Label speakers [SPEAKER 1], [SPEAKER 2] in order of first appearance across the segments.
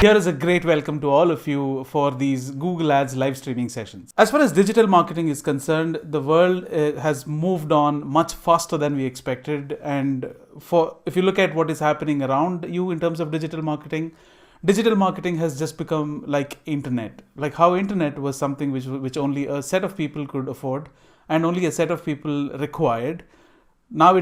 [SPEAKER 1] Here is a great welcome to all of you for these Google Ads live streaming sessions. As far as digital marketing is concerned, the world has moved on much faster than we expected. And if you look at what is happening around you in terms of digital marketing has just become like internet. Like how internet was something which only a set of people could afford and only a set of people required. Now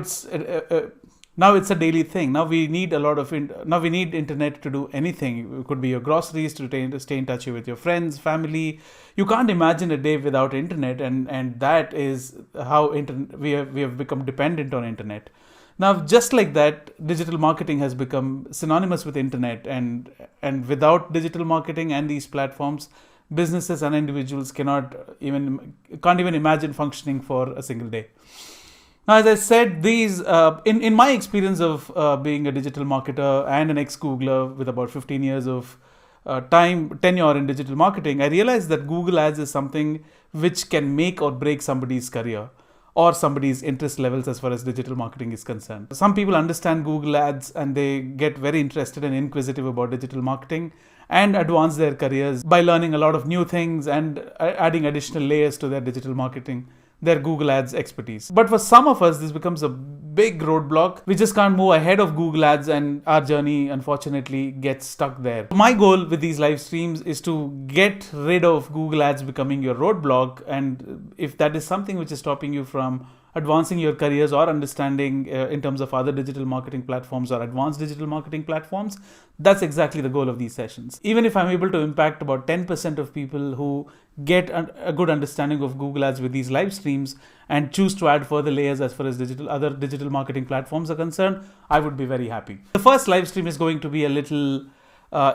[SPEAKER 1] it's a daily thing. Now we need internet to do anything. It could be your groceries, to stay in touch with your friends, family. You can't imagine a day without internet, and that is how we have become dependent on internet. Now, just like that, digital marketing has become synonymous with internet, and without digital marketing and these platforms, businesses and individuals can't even imagine functioning for a single day. Now, as I said, these in my experience of being a digital marketer and an ex-Googler with about 15 years of tenure in digital marketing, I realized that Google Ads is something which can make or break somebody's career or somebody's interest levels as far as digital marketing is concerned. Some people understand Google Ads and they get very interested and inquisitive about digital marketing and advance their careers by learning a lot of new things and adding additional layers to their digital marketing, their Google Ads expertise. But for some of us, this becomes a big roadblock. We just can't move ahead of Google Ads, and our journey, unfortunately, gets stuck there. My goal with these live streams is to get rid of Google Ads becoming your roadblock, and if that is something which is stopping you from advancing your careers or understanding in terms of other digital marketing platforms or advanced digital marketing platforms, that's exactly the goal of these sessions. Even if I'm able to impact about 10% of people who get a good understanding of Google Ads with these live streams and choose to add further layers as far as other digital marketing platforms are concerned, I would be very happy. The first live stream is going to be a little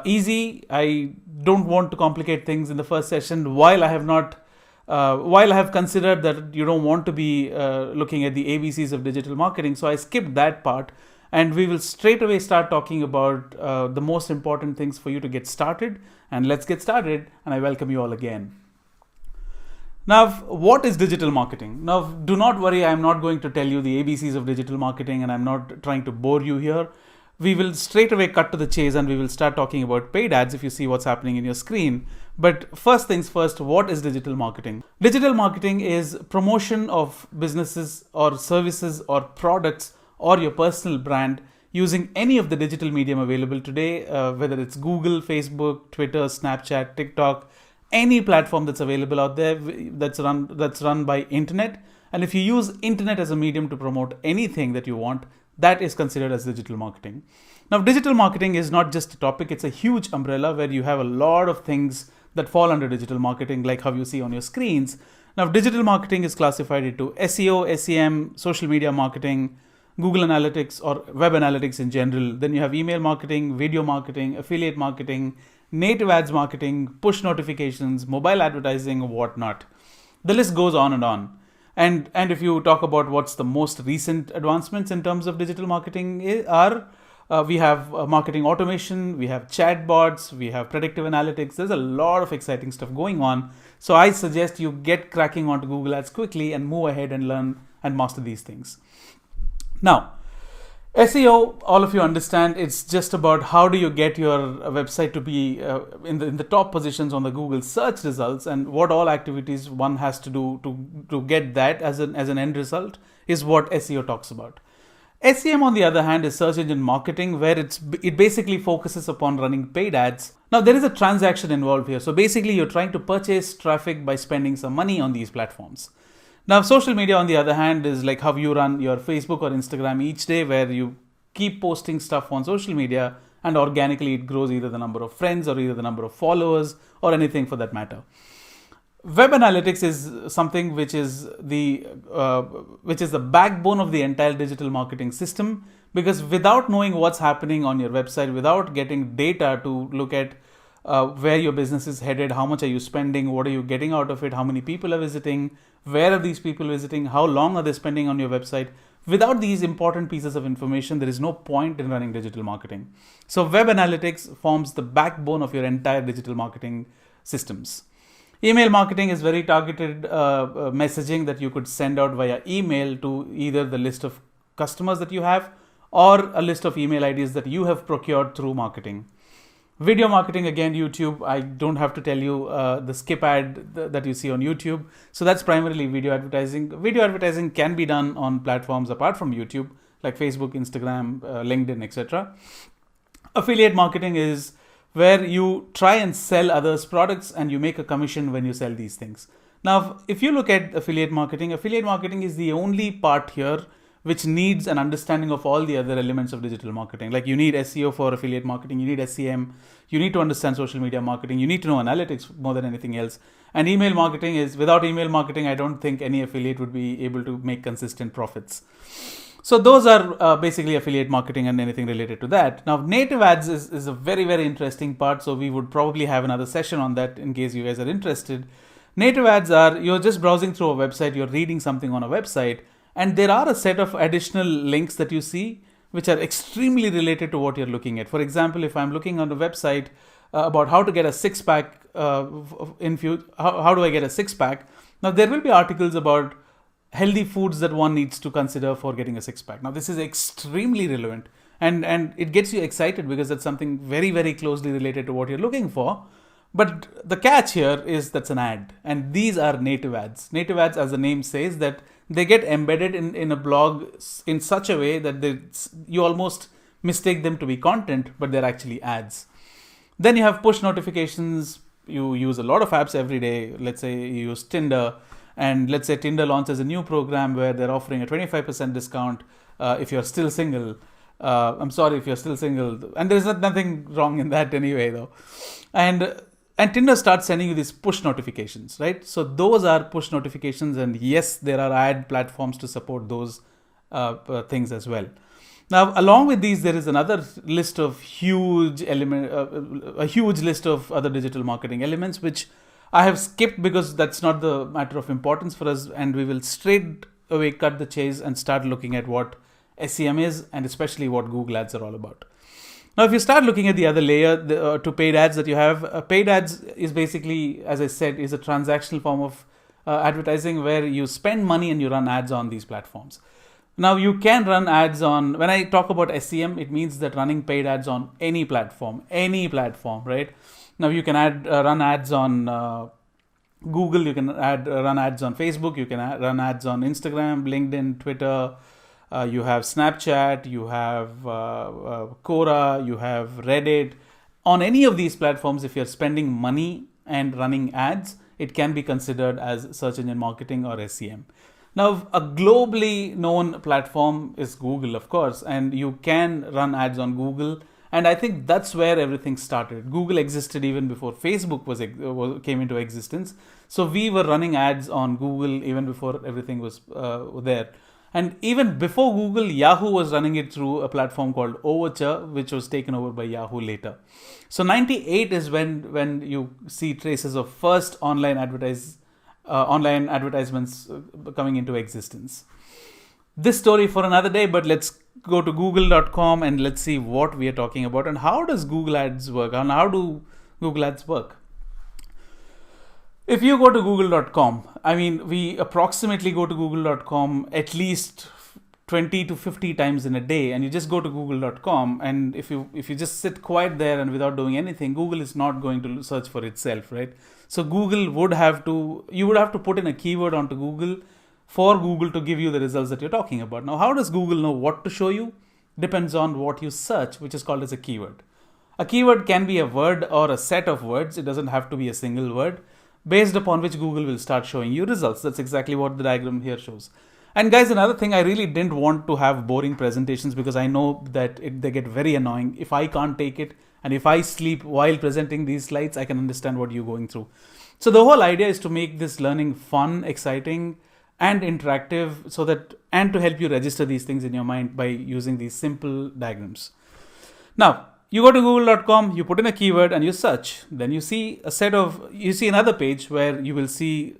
[SPEAKER 1] easy. I don't want to complicate things in the first session while I have considered that you don't want to be looking at the ABCs of digital marketing. So I skipped that part, and we will straight away start talking about the most important things for you to get started. And let's get started, and I welcome you all again. Now, what is digital marketing? Now, do not worry, I'm not going to tell you the ABCs of digital marketing, and I'm not trying to bore you here. We will straight away cut to the chase and we will start talking about paid ads if you see what's happening in your screen. But first things first, what is digital marketing? Digital marketing is promotion of businesses or services or products or your personal brand using any of the digital medium available today, whether it's Google, Facebook, Twitter, Snapchat, TikTok, any platform that's available out there that's run by internet. And if you use internet as a medium to promote anything that you want, that is considered as digital marketing. Now, digital marketing is not just a topic, it's a huge umbrella where you have a lot of things that fall under digital marketing, like how you see on your screens. Now, digital marketing is classified into SEO, SEM, social media marketing, Google Analytics or web analytics in general. Then you have email marketing, video marketing, affiliate marketing, native ads marketing, push notifications, mobile advertising, whatnot. The list goes on and on. And if you talk about what's the most recent advancements in terms of digital marketing we have marketing automation, we have chatbots, we have predictive analytics. There's a lot of exciting stuff going on. So I suggest you get cracking onto Google Ads quickly and move ahead and learn and master these things. Now, SEO, all of you understand, it's just about how do you get your website to be in the top positions on the Google search results, and what all activities one has to do to get that as an end result is what SEO talks about. SEM, on the other hand, is search engine marketing, where it basically focuses upon running paid ads. Now, there is a transaction involved here. So basically, you're trying to purchase traffic by spending some money on these platforms. Now, social media, on the other hand, is like how you run your Facebook or Instagram each day, where you keep posting stuff on social media and organically it grows either the number of friends or either the number of followers or anything for that matter. Web analytics is something which is the backbone of the entire digital marketing system, because without knowing what's happening on your website, without getting data to look at where your business is headed, how much are you spending, what are you getting out of it, how many people are visiting, where are these people visiting, how long are they spending on your website. Without these important pieces of information, there is no point in running digital marketing. So web analytics forms the backbone of your entire digital marketing systems. Email marketing is very targeted messaging that you could send out via email to either the list of customers that you have or a list of email IDs that you have procured through marketing. Video marketing, again, YouTube. I don't have to tell you the skip ad that you see on YouTube. So that's primarily video advertising. Video advertising can be done on platforms apart from YouTube, like Facebook, Instagram, LinkedIn, etc. Affiliate marketing is where you try and sell others' products and you make a commission when you sell these things. Now, if you look at affiliate marketing is the only part here which needs an understanding of all the other elements of digital marketing. Like you need SEO for affiliate marketing, you need SEM, you need to understand social media marketing, you need to know analytics more than anything else. And email marketing is, without email marketing, I don't think any affiliate would be able to make consistent profits. So those are basically affiliate marketing and anything related to that. Now, native ads is a very, very interesting part. So we would probably have another session on that in case you guys are interested. Native ads are, you're just browsing through a website, you're reading something on a website, and there are a set of additional links that you see which are extremely related to what you're looking at. For example, if I'm looking on a website about how to get a six-pack, how do I get a six-pack? Now, there will be articles about healthy foods that one needs to consider for getting a six-pack. Now, this is extremely relevant and it gets you excited because that's something very, very closely related to what you're looking for. But the catch here is that's an ad, and these are native ads. Native ads, as the name says, that they get embedded in a blog in such a way that you almost mistake them to be content, but they're actually ads. Then you have push notifications. You use a lot of apps every day. Let's say you use Tinder, and let's say Tinder launches a new program where they're offering a 25% discount if you're still single. I'm sorry if you're still single, and there's nothing wrong in that anyway, though. And Tinder starts sending you these push notifications, right? So those are push notifications, and yes, there are ad platforms to support those things as well. Now, along with these, there is another list of a huge list of other digital marketing elements, which I have skipped because that's not the matter of importance for us, and we will straight away cut the chase and start looking at what SEM is, and especially what Google Ads are all about. Now, if you start looking at the other layer to paid ads that you have, paid ads is basically, as I said, is a transactional form of advertising where you spend money and you run ads on these platforms. Now, you can run ads on, when I talk about SEM, it means that running paid ads on any platform, right? Now, you can run ads on Google, you can run ads on Facebook, you can run ads on Instagram, LinkedIn, Twitter. You have Snapchat, you have Quora, you have Reddit. On any of these platforms, if you're spending money and running ads, it can be considered as search engine marketing or SEM. Now, a globally known platform is Google, of course, and you can run ads on Google. And I think that's where everything started. Google existed even before Facebook came into existence. So we were running ads on Google even before everything was there. And even before Google, Yahoo was running it through a platform called Overture, which was taken over by Yahoo later. So 98 is when you see traces of first online advertisements coming into existence. This story for another day, but let's go to google.com and let's see what we are talking about and how does Google Ads work and how do Google Ads work. If you go to google.com, I mean, we approximately go to google.com at least 20 to 50 times in a day, and you just go to google.com, and if you just sit quiet there and without doing anything, Google is not going to search for itself, right? So you would have to put in a keyword onto Google for Google to give you the results that you're talking about. Now, how does Google know what to show you? Depends on what you search, which is called as a keyword. A keyword can be a word or a set of words. It doesn't have to be a single word, based upon which Google will start showing you results. That's exactly what the diagram here shows. And guys, another thing, I really didn't want to have boring presentations because I know that they get very annoying. If I can't take it and if I sleep while presenting these slides, I can understand what you're going through. So the whole idea is to make this learning fun, exciting, and interactive, and to help you register these things in your mind by using these simple diagrams. Now, you go to google.com, you put in a keyword and you search. Then you see another page where you will see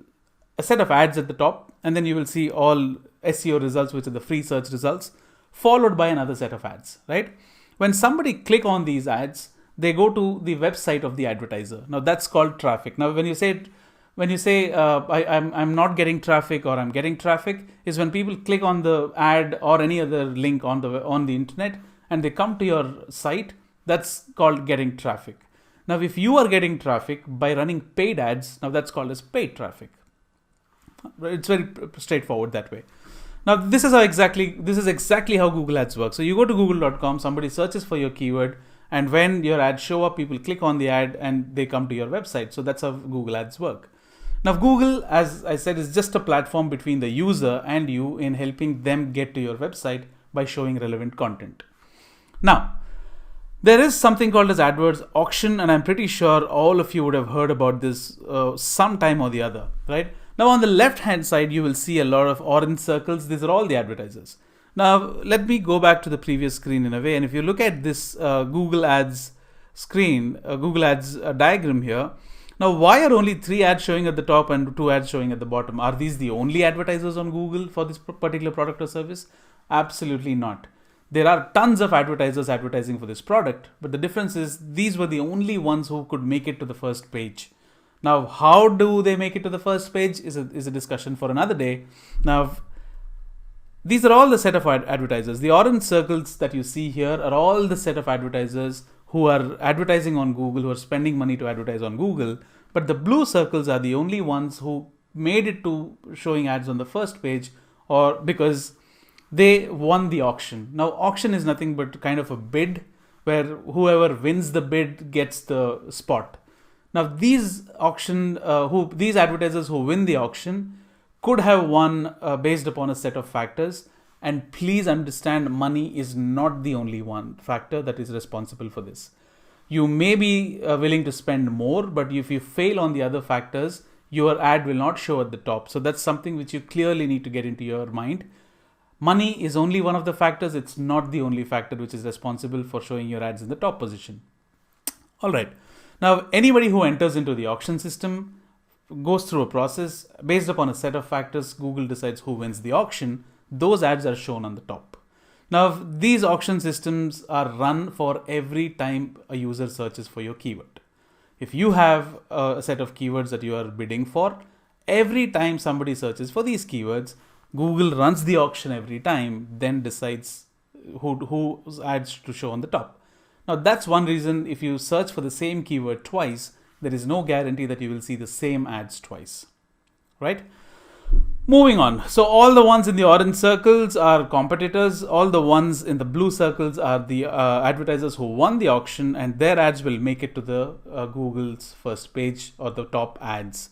[SPEAKER 1] a set of ads at the top, and then you will see all SEO results, which are the free search results, followed by another set of ads, right? When somebody click on these ads, they go to the website of the advertiser. Now that's called traffic. Now when you say I'm not getting traffic or I'm getting traffic, is when people click on the ad or any other link on the internet and they come to your site. That's called getting traffic. Now, if you are getting traffic by running paid ads, now that's called as paid traffic. It's very straightforward that way. Now, this is exactly how Google Ads works. So you go to google.com, somebody searches for your keyword, and when your ads show up, people click on the ad and they come to your website. So that's how Google Ads work. Now, Google, as I said, is just a platform between the user and you in helping them get to your website by showing relevant content. Now, there is something called as Adwords Auction, and I'm pretty sure all of you would have heard about this sometime or the other, right? Now, on the left-hand side, you will see a lot of orange circles. These are all the advertisers. Now, let me go back to the previous screen in a way. And if you look at this Google Ads screen, Google Ads diagram here, now why are only 3 ads showing at the top and 2 ads showing at the bottom? Are these the only advertisers on Google for this particular product or service? Absolutely not. There are tons of advertisers advertising for this product, but the difference is these were the only ones who could make it to the first page. Now, how do they make it to the first page is a discussion for another day. Now, these are all the set of advertisers. The orange circles that you see here are all the set of advertisers who are advertising on Google, who are spending money to advertise on Google. But the blue circles are the only ones who made it to showing ads on the first page, or because they won the auction. Now, auction is nothing but kind of a bid where whoever wins the bid gets the spot. Now, these advertisers who win the auction could have won based upon a set of factors. And please understand, money is not the only one factor that is responsible for this. You may be willing to spend more, but if you fail on the other factors, your ad will not show at the top. So that's something which you clearly need to get into your mind. Money is only one of the factors. It's not the only factor which is responsible for showing your ads in the top position. All right. Now, anybody who enters into the auction system goes through a process. Based upon a set of factors, Google decides who wins the auction. Those ads are shown on the top. Now, these auction systems are run for every time a user searches for your keyword. If you have a set of keywords that you are bidding for, every time somebody searches for these keywords, Google runs the auction every time, then decides whose ads to show on the top. Now, that's one reason if you search for the same keyword twice, there is no guarantee that you will see the same ads twice, right? Moving on. So all the ones in the orange circles are competitors. All the ones in the blue circles are the advertisers who won the auction, and their ads will make it to the Google's first page or the top ads.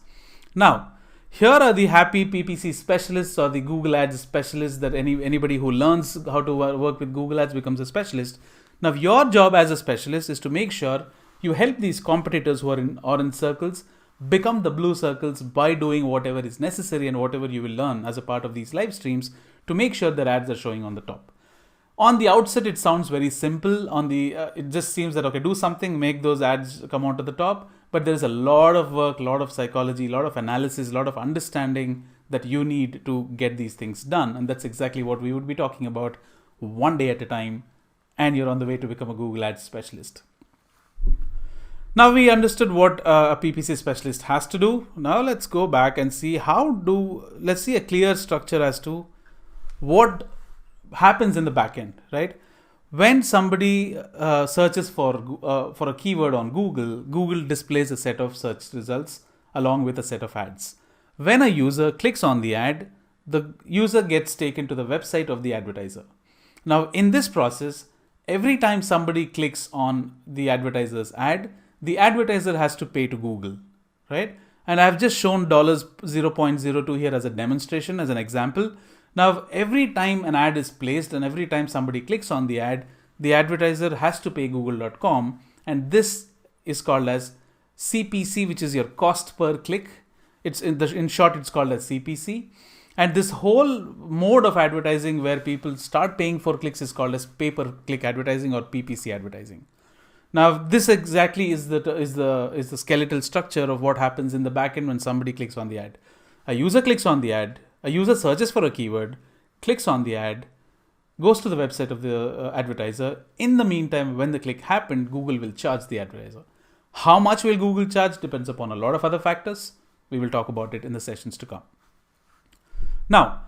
[SPEAKER 1] Now, here are the happy PPC specialists or the Google Ads specialists that anybody who learns how to work with Google Ads becomes a specialist. Now, your job as a specialist is to make sure you help these competitors who are in orange circles become the blue circles by doing whatever is necessary and whatever you will learn as a part of these live streams to make sure their ads are showing on the top. On the outset, it sounds very simple. It just seems that, okay, do something, make those ads come onto the top. But there's a lot of work, a lot of psychology, a lot of analysis, a lot of understanding that you need to get these things done. And that's exactly what we would be talking about one day at a time. And you're on the way to become a Google Ads specialist. Now we understood what a PPC specialist has to do. Now let's go back and see let's see a clear structure as to what happens in the back end, right? When somebody searches for a keyword on Google, Google displays a set of search results along with a set of ads. When a user clicks on the ad, the user gets taken to the website of the advertiser. Now, in this process, every time somebody clicks on the advertiser's ad, the advertiser has to pay to Google, right? And I've just shown $0.02 here as a demonstration, as an example. Now, every time an ad is placed and every time somebody clicks on the ad, the advertiser has to pay google.com. And this is called as CPC, which is your cost per click. In short, it's called as CPC. And this whole mode of advertising where people start paying for clicks is called as pay-per-click advertising or PPC advertising. Now, this exactly is the skeletal structure of what happens in the backend when somebody clicks on the ad. A user clicks on the ad, a user searches for a keyword, clicks on the ad, goes to the website of the advertiser. In the meantime, when the click happened, Google will charge the advertiser. How much will Google charge depends upon a lot of other factors. We will talk about it in the sessions to come. Now,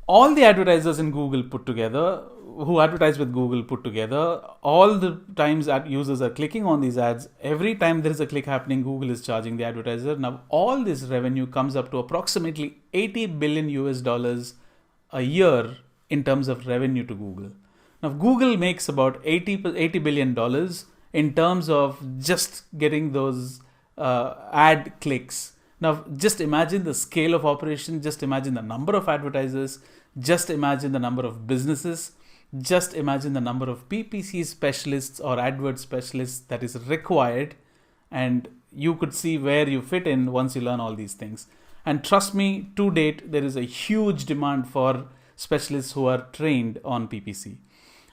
[SPEAKER 1] all the advertisers in Google put together, who advertise with Google put together, all the times that users are clicking on these ads, every time there is a click happening, Google is charging the advertiser. Now, all this revenue comes up to approximately 80 billion US dollars a year in terms of revenue to Google. Now, Google makes about $80 billion in terms of just getting those ad clicks. Now, just imagine the scale of operation, just imagine the number of advertisers, just imagine the number of businesses, just imagine the number of PPC specialists or AdWords specialists that is required, and you could see where you fit in once you learn all these things. And trust me, to date, there is a huge demand for specialists who are trained on PPC.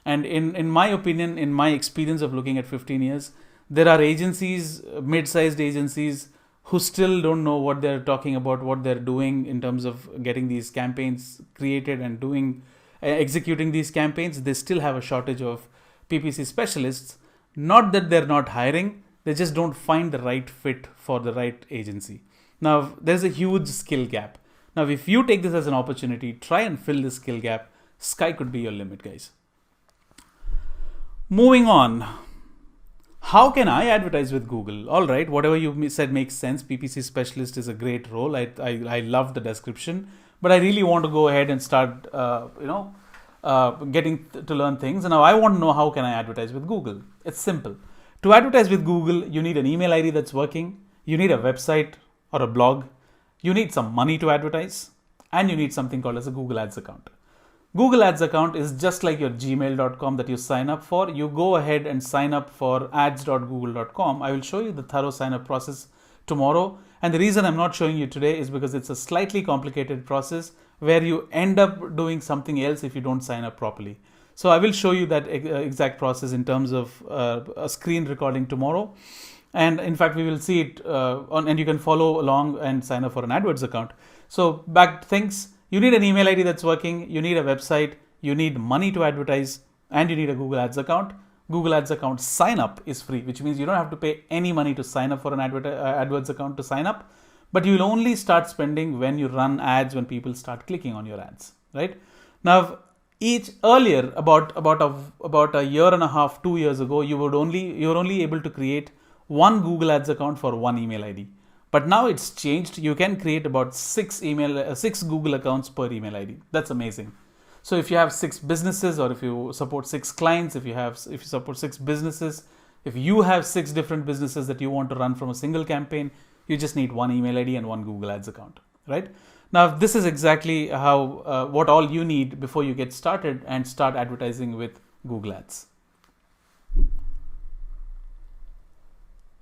[SPEAKER 1] And in my opinion, in my experience of looking at 15 years, there are agencies, mid-sized agencies, who still don't know what they're talking about, what they're doing in terms of getting these campaigns created and executing these campaigns. They still have a shortage of PPC specialists. Not that they're not hiring, they just don't find the right fit for the right agency. Now, there's a huge skill gap. Now, if you take this as an opportunity, try and fill this skill gap. Sky could be your limit, guys. Moving on. How can I advertise with Google? All right, whatever you said makes sense. PPC specialist is a great role. I love the description, but I really want to go ahead and start, getting to learn things. And now I want to know, how can I advertise with Google? It's simple. To advertise with Google, you need an email ID that's working. You need a website or a blog. You need some money to advertise, and you need something called as a Google Ads account. Google Ads account is just like your gmail.com that you sign up for. You go ahead and sign up for ads.google.com. I will show you the thorough sign up process tomorrow. And the reason I'm not showing you today is because it's a slightly complicated process where you end up doing something else if you don't sign up properly. So I will show you that exact process in terms of a screen recording tomorrow. And in fact, we will see it and you can follow along and sign up for an AdWords account. So back to things. You need an email ID that's working, you need a website, you need money to advertise, and you need a Google Ads account. Google Ads account sign up is free, which means you don't have to pay any money to sign up for an AdWords account to sign up, but you will only start spending when you run ads, when people start clicking on your ads, right? Now, earlier, about a year and a half, 2 years ago, you were only able to create one Google Ads account for one email ID. But now it's changed. You can create about 6 Google accounts per email ID. That's amazing. So if you have 6 businesses, or if you support 6 clients, if you support 6 businesses, if you have 6 different businesses that you want to run from a single campaign, you just need one email ID and one Google Ads account, right? Now, this is exactly how what all you need before you get started and start advertising with Google Ads.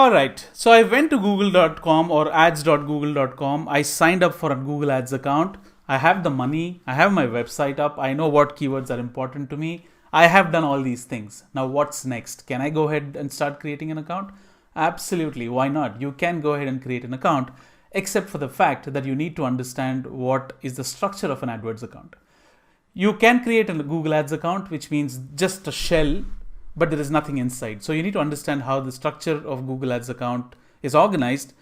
[SPEAKER 1] Alright, so I went to google.com or ads.google.com. I signed up for a Google Ads account. I have the money. I have my website up. I know what keywords are important to me. I have done all these things. Now, what's next? Can I go ahead and start creating an account? Absolutely. Why not? You can go ahead and create an account, except for the fact that you need to understand what is the structure of an AdWords account. You can create a Google Ads account, which means just a shell, but there is nothing inside. So you need to understand how the structure of Google Ads account is organized.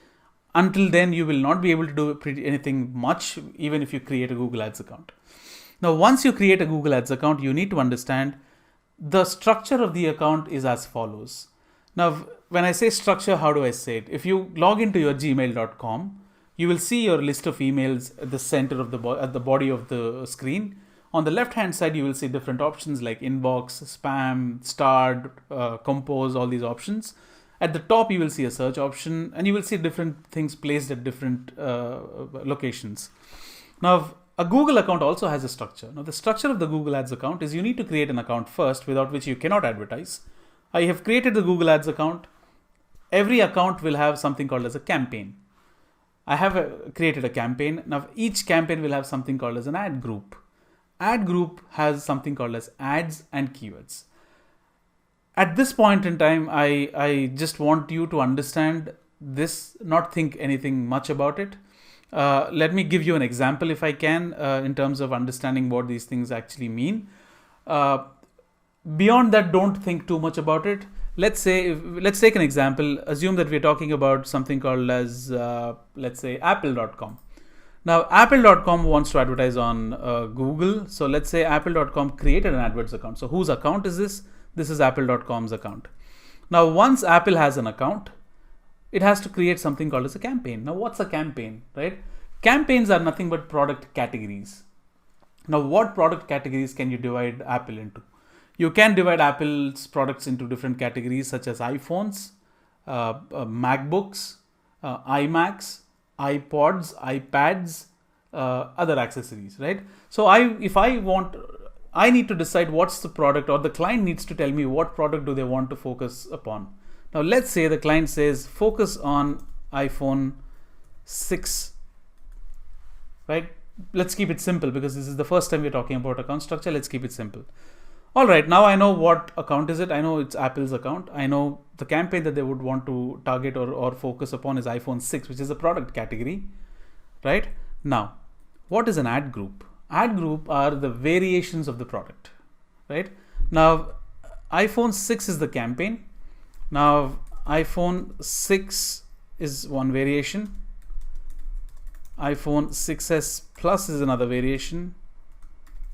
[SPEAKER 1] Until then, you will not be able to do anything much, even if you create a Google Ads account. Now, once you create a Google Ads account, you need to understand the structure of the account is as follows. Now, when I say structure, how do I say it? If you log into your gmail.com, you will see your list of emails at the center of at the body of the screen. On the left hand side, you will see different options like inbox, spam, start, compose, all these options. At the top, you will see a search option, and you will see different things placed at different locations. Now, a Google account also has a structure. Now, the structure of the Google Ads account is you need to create an account first, without which you cannot advertise. I have created the Google Ads account. Every account will have something called as a campaign. I have created a campaign. Now, each campaign will have something called as an ad group. Ad group has something called as ads and keywords. At this point in time, I just want you to understand this, not think anything much about it. Let me give you an example if I can, in terms of understanding what these things actually mean. Beyond that, don't think too much about it. Let's take an example. Assume that we're talking about something called as, let's say, apple.com. Now, Apple.com wants to advertise on Google. So let's say Apple.com created an AdWords account. So whose account is this? This is Apple.com's account. Now, once Apple has an account, it has to create something called as a campaign. Now, what's a campaign, right? Campaigns are nothing but product categories. Now, what product categories can you divide Apple into? You can divide Apple's products into different categories such as iPhones, MacBooks, iMacs, iPods, iPads, other accessories, right? So I need to decide what's the product, or the client needs to tell me what product do they want to focus upon. Now, let's say the client says focus on iPhone 6, right? Let's keep it simple because this is the first time we're talking about account structure. Let's keep it simple. All right, now I know what account is it. I know it's Apple's account. I know the campaign that they would want to target or focus upon is iPhone 6, which is a product category, right? Now, what is an ad group? Ad group are the variations of the product, right? Now, iPhone 6 is the campaign. Now, iPhone 6 is one variation. iPhone 6s Plus is another variation.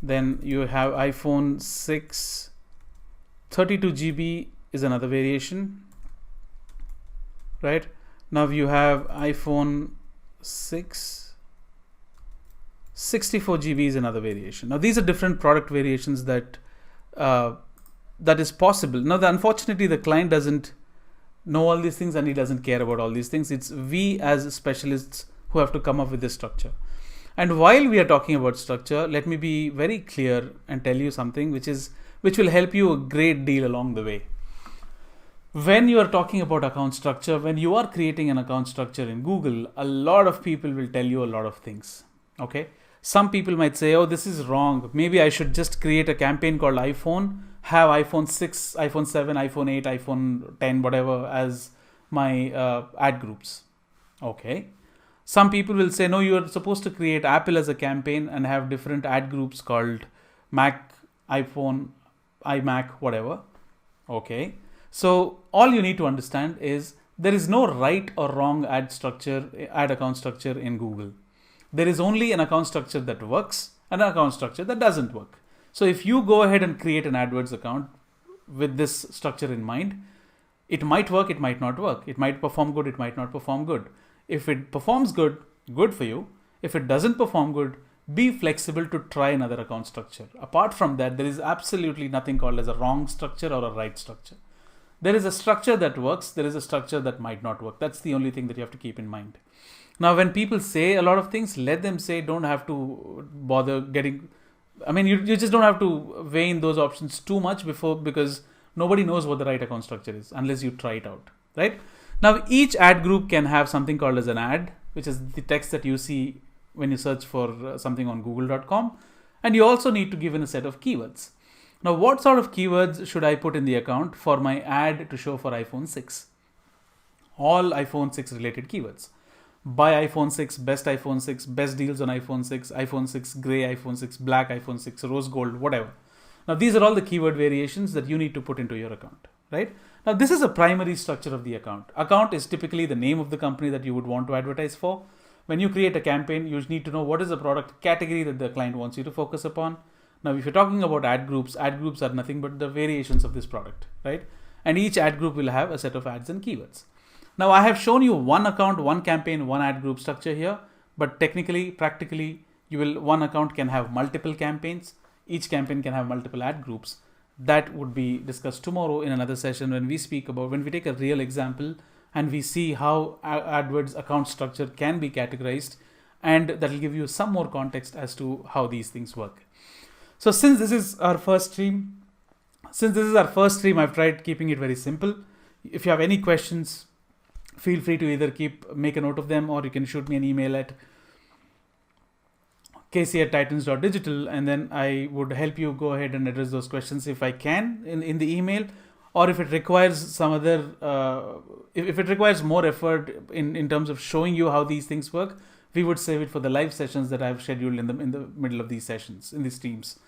[SPEAKER 1] Then you have iPhone 6 32 GB is another variation, right? Now you have iPhone 6 64 GB is another variation. Now these are different product variations that is possible. Now unfortunately the client doesn't know all these things and he doesn't care about all these things. It's we as specialists who have to come up with this structure. And while we are talking about structure, let me be very clear and tell you something which will help you a great deal along the way. When you are talking about account structure, when you are creating an account structure in Google, a lot of people will tell you a lot of things. Okay. Some people might say, oh, this is wrong. Maybe I should just create a campaign called iPhone, have iPhone 6, iPhone 7, iPhone 8, iPhone 10, whatever as my ad groups. Okay. Some people will say, no, you are supposed to create Apple as a campaign and have different ad groups called Mac, iPhone, iMac, whatever. Okay. So all you need to understand is there is no right or wrong ad account structure in Google. There is only an account structure that works and an account structure that doesn't work. So if you go ahead and create an AdWords account with this structure in mind, it might work, it might not work. It might perform good, it might not perform good. If it performs good, good for you. If it doesn't perform good, be flexible to try another account structure. Apart from that, there is absolutely nothing called as a wrong structure or a right structure. There is a structure that works. There is a structure that might not work. That's the only thing that you have to keep in mind. Now, when people say a lot of things, let them say, don't have to bother getting, you just don't have to weigh in those options too much because nobody knows what the right account structure is unless you try it out, right? Now, each ad group can have something called as an ad, which is the text that you see when you search for something on google.com. And you also need to give in a set of keywords. Now, what sort of keywords should I put in the account for my ad to show for iPhone 6? All iPhone 6 related keywords. Buy iPhone 6, best iPhone 6, best deals on iPhone 6, iPhone 6 grey, iPhone 6 black, iPhone 6 rose gold, whatever. Now, these are all the keyword variations that you need to put into your account, right? Now, this is a primary structure of the account. Account is typically the name of the company that you would want to advertise for. When you create a campaign, you need to know what is the product category that the client wants you to focus upon. Now, if you're talking about ad groups are nothing but the variations of this product, right? And each ad group will have a set of ads and keywords. Now, I have shown you one account, one campaign, one ad group structure here, but technically, practically, one account can have multiple campaigns. Each campaign can have multiple ad groups. That would be discussed tomorrow in another session when we take a real example and we see how AdWords account structure can be categorized, and that will give you some more context as to how these things work. So since this is our first stream, I've tried keeping it very simple. If you have any questions, feel free to either make a note of them, or you can shoot me an email at kc@titans.digital, and then I would help you go ahead and address those questions if I can in the email, or if it requires some other, if it requires more effort in terms of showing you how these things work, we would save it for the live sessions that I've scheduled in the middle of these sessions, in these streams.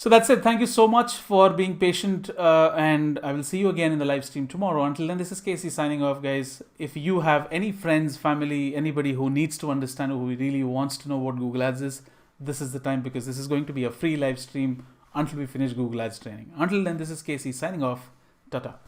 [SPEAKER 1] So that's it. Thank you so much for being patient, and I will see you again in the live stream tomorrow. Until then, this is Casey signing off, guys. If you have any friends, family, anybody who needs to understand, who really wants to know what Google Ads is, this is the time, because this is going to be a free live stream until we finish Google Ads training. Until then, this is Casey signing off. Tata.